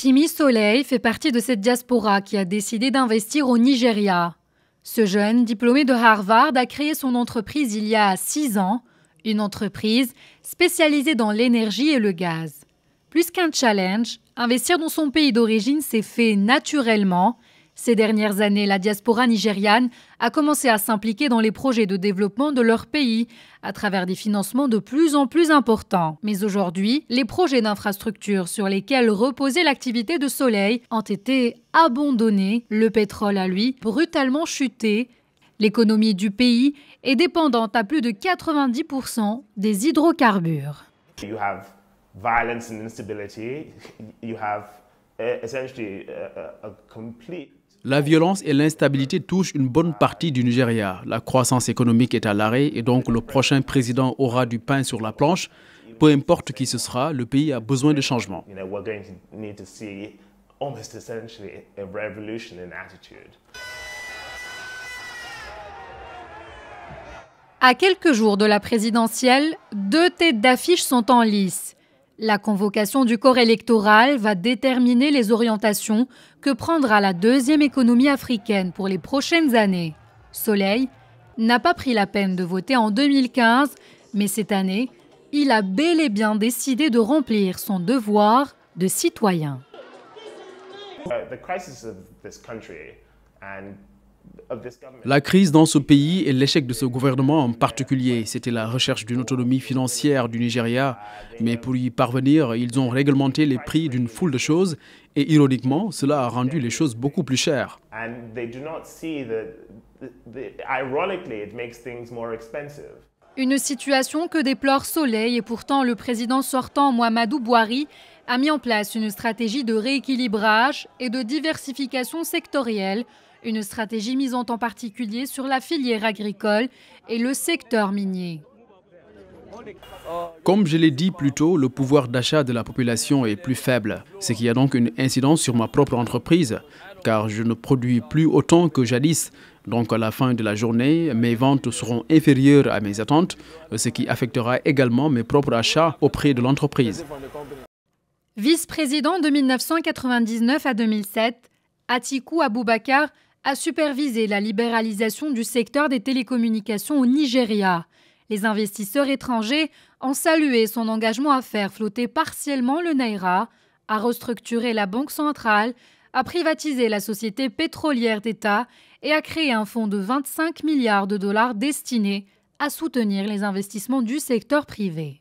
Timi Soleil fait partie de cette diaspora qui a décidé d'investir au Nigeria. Ce jeune, diplômé de Harvard, a créé son entreprise il y a 6 ans, une entreprise spécialisée dans l'énergie et le gaz. Plus qu'un challenge, investir dans son pays d'origine s'est fait naturellement. Ces dernières années, la diaspora nigériane a commencé à s'impliquer dans les projets de développement de leur pays à travers des financements de plus en plus importants. Mais aujourd'hui, les projets d'infrastructure sur lesquels reposait l'activité de Soleil ont été abandonnés. Le pétrole a, lui, brutalement chuté. L'économie du pays est dépendante à plus de 90% des hydrocarbures. You have violence and instability. You have essentially a complete. La violence et l'instabilité touchent une bonne partie du Nigeria. La croissance économique est à l'arrêt et donc le prochain président aura du pain sur la planche. Peu importe qui ce sera, le pays a besoin de changement. We're going to need to see almost essentially a revolution in attitude. À quelques jours de la présidentielle, 2 têtes d'affiche sont en lice. La convocation du corps électoral va déterminer les orientations que prendra la deuxième économie africaine pour les prochaines années. Soleil n'a pas pris la peine de voter en 2015, mais cette année, il a bel et bien décidé de remplir son devoir de citoyen. La crise dans ce pays et l'échec de ce gouvernement en particulier, c'était la recherche d'une autonomie financière du Nigeria. Mais pour y parvenir, ils ont réglementé les prix d'une foule de choses et ironiquement, cela a rendu les choses beaucoup plus chères. Une situation que déplore Soleil et pourtant le président sortant Muhammadu Buhari a mis en place une stratégie de rééquilibrage et de diversification sectorielle. Une stratégie misant en particulier sur la filière agricole et le secteur minier. Comme je l'ai dit plus tôt, le pouvoir d'achat de la population est plus faible, ce qui a donc une incidence sur ma propre entreprise, car je ne produis plus autant que jadis. Donc à la fin de la journée, mes ventes seront inférieures à mes attentes, ce qui affectera également mes propres achats auprès de l'entreprise. Vice-président de 1999 à 2007, Atiku Abubakar a supervisé la libéralisation du secteur des télécommunications au Nigeria. Les investisseurs étrangers ont salué son engagement à faire flotter partiellement le Naira, à restructurer la Banque centrale, à privatiser la société pétrolière d'État et à créer un fonds de 25 milliards de dollars destiné à soutenir les investissements du secteur privé.